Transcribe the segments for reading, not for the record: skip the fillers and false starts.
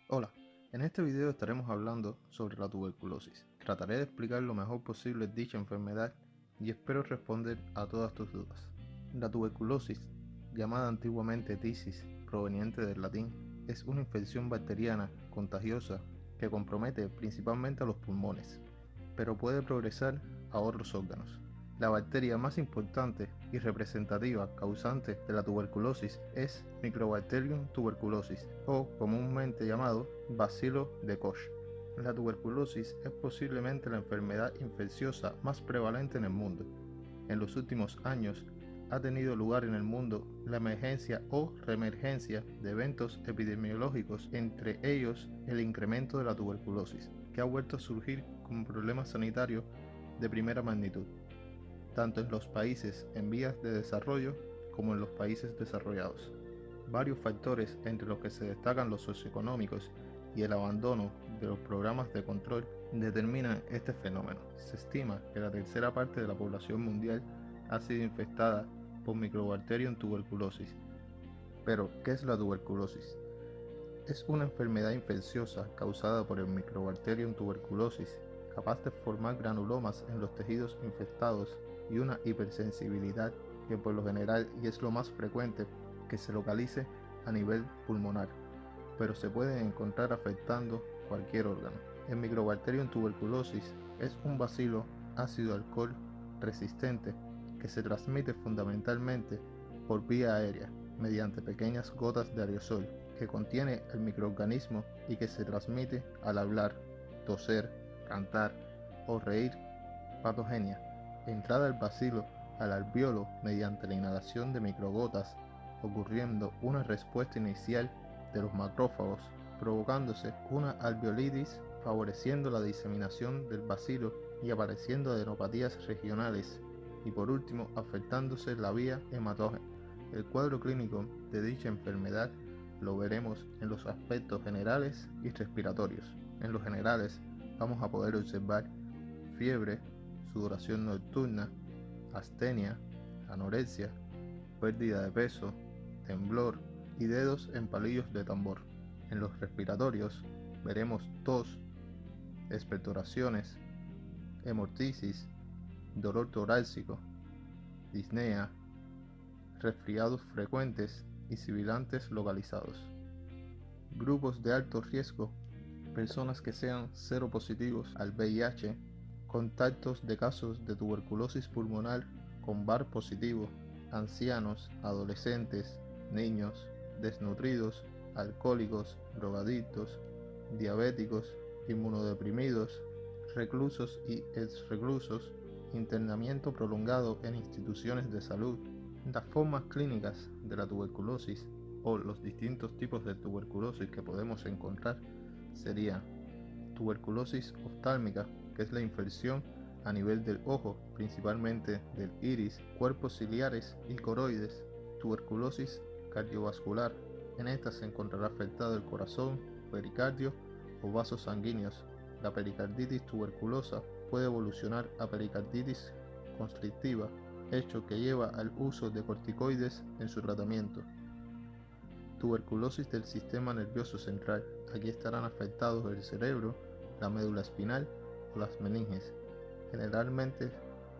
Hola, en este video estaremos hablando sobre la tuberculosis. Trataré de explicar lo mejor posible dicha enfermedad y espero responder a todas tus dudas. La tuberculosis, llamada antiguamente tisis, proveniente del latín, es una infección bacteriana contagiosa que compromete principalmente a los pulmones, pero puede progresar a otros órganos. La bacteria más importante y representativa causante de la tuberculosis es Microbacterium tuberculosis, o comúnmente llamado Bacilo de Koch. La tuberculosis es posiblemente la enfermedad infecciosa más prevalente en el mundo. En los últimos años ha tenido lugar en el mundo la emergencia o reemergencia de eventos epidemiológicos, entre ellos el incremento de la tuberculosis, que ha vuelto a surgir como problema sanitario de primera magnitud, tanto en los países en vías de desarrollo como en los países desarrollados. Varios factores, entre los que se destacan los socioeconómicos y el abandono de los programas de control, determinan este fenómeno. Se estima que la tercera parte de la población mundial ha sido infectada por Microbacterium tuberculosis. Pero, ¿qué es la tuberculosis? Es una enfermedad infecciosa causada por el Microbacterium tuberculosis, capaz de formar granulomas en los tejidos infectados y una hipersensibilidad que por lo general, y es lo más frecuente, que se localice a nivel pulmonar, pero se puede encontrar afectando cualquier órgano. El Microbacterium tuberculosis es un bacilo ácido alcohol resistente que se transmite fundamentalmente por vía aérea, mediante pequeñas gotas de aerosol que contiene el microorganismo y que se transmite al hablar, toser, cantar o reír. Patogenia: entrada del bacilo al alvéolo mediante la inhalación de microgotas, ocurriendo una respuesta inicial de los macrófagos, provocándose una alveolitis, favoreciendo la diseminación del bacilo y apareciendo adenopatías regionales, y por último afectándose la vía hematógena. El cuadro clínico de dicha enfermedad lo veremos en los aspectos generales y respiratorios. En los generales vamos a poder observar fiebre, sudoración nocturna, astenia, anorexia, pérdida de peso, temblor y dedos en palillos de tambor. En los respiratorios veremos tos, expectoraciones, hemortisis, dolor torácico, disnea, resfriados frecuentes y sibilantes localizados. Grupos de alto riesgo: personas que sean seropositivos al VIH, contactos de casos de tuberculosis pulmonar con VAR positivo, ancianos, adolescentes, niños, desnutridos, alcohólicos, drogadictos, diabéticos, inmunodeprimidos, reclusos y exreclusos, internamiento prolongado en instituciones de salud. Las formas clínicas de la tuberculosis o los distintos tipos de tuberculosis que podemos encontrar sería tuberculosis oftálmica, que es la infección a nivel del ojo, principalmente del iris, cuerpos ciliares y coroides. Tuberculosis cardiovascular: en esta se encontrará afectado el corazón, pericardio o vasos sanguíneos. La pericarditis tuberculosa puede evolucionar a pericarditis constrictiva, hecho que lleva al uso de corticoides en su tratamiento. Tuberculosis del sistema nervioso central: aquí estarán afectados el cerebro, la médula espinal o las meninges. Generalmente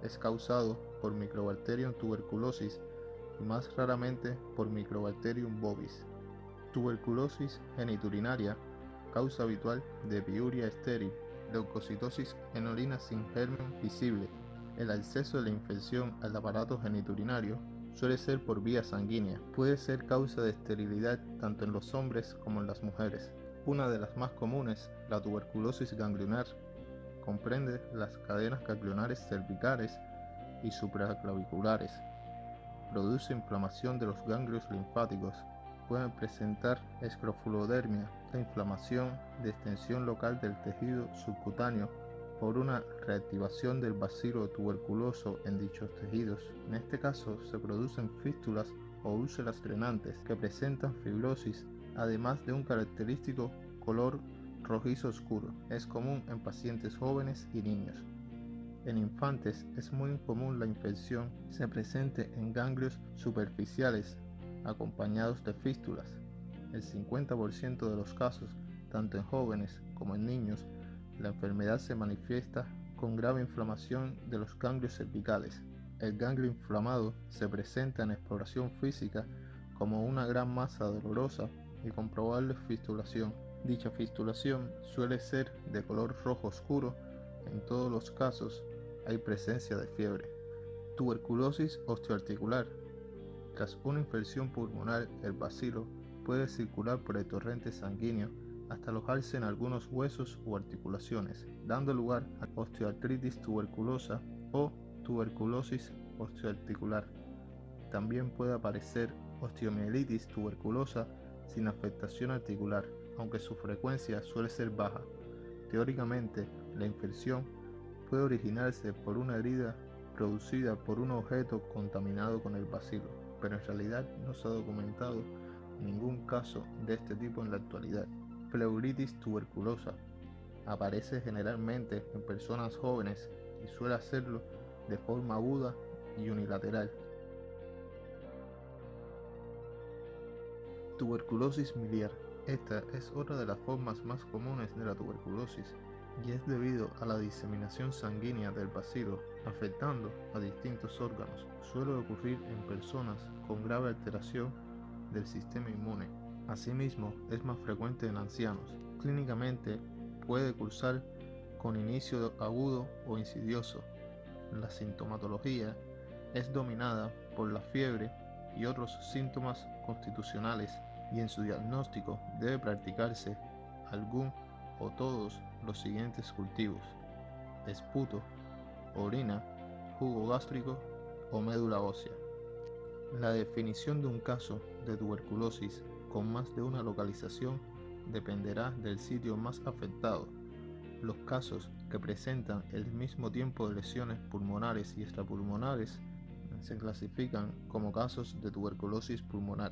es causado por Microbacterium tuberculosis y más raramente por Microbacterium bovis. Tuberculosis genitourinaria: causa habitual de piuria estéril, leucocitosis en orina sin germen visible. El acceso de la infección al aparato genitourinario suele ser por vía sanguínea. Puede ser causa de esterilidad tanto en los hombres como en las mujeres. Una de las más comunes, la tuberculosis ganglionar, comprende las cadenas ganglionares cervicales y supraclaviculares. Produce inflamación de los ganglios linfáticos. Pueden presentar escrofulodermia, la inflamación de extensión local del tejido subcutáneo por una reactivación del bacilo tuberculoso en dichos tejidos. En este caso se producen fístulas o úlceras drenantes que presentan fibrosis, además de un característico color rojizo oscuro. Es común en pacientes jóvenes y niños. En infantes es muy común la infección se presente en ganglios superficiales acompañados de fístulas. El 50% de los casos Tanto en jóvenes como en niños, la enfermedad se manifiesta con grave inflamación de los ganglios cervicales. El ganglio inflamado se presenta en exploración física como una gran masa dolorosa y con probable fistulación. Dicha fistulación suele ser de color rojo oscuro. En todos los casos hay presencia de fiebre. Tuberculosis osteoarticular. Tras una infección pulmonar, el bacilo puede circular por el torrente sanguíneo hasta alojarse en algunos huesos u articulaciones, dando lugar a osteoartritis tuberculosa o tuberculosis osteoarticular. También puede aparecer osteomielitis tuberculosa sin afectación articular, aunque su frecuencia suele ser baja. Teóricamente, la infección puede originarse por una herida producida por un objeto contaminado con el bacilo, pero en realidad no se ha documentado ningún caso de este tipo en la actualidad. Pleuritis tuberculosa. Aparece generalmente en personas jóvenes y suele hacerlo de forma aguda y unilateral. Tuberculosis miliar. Esta es otra de las formas más comunes de la tuberculosis y es debido a la diseminación sanguínea del bacilo afectando a distintos órganos. Suele ocurrir en personas con grave alteración del sistema inmune. Asimismo, es más frecuente en ancianos. Clínicamente puede cursar con inicio agudo o insidioso. La sintomatología es dominada por la fiebre y otros síntomas constitucionales, y en su diagnóstico debe practicarse algún o todos los siguientes cultivos: esputo, orina, jugo gástrico o médula ósea. La definición de un caso de tuberculosis con más de una localización dependerá del sitio más afectado. Los casos que presentan el mismo tiempo de lesiones pulmonares y extrapulmonares se clasifican como casos de tuberculosis pulmonar.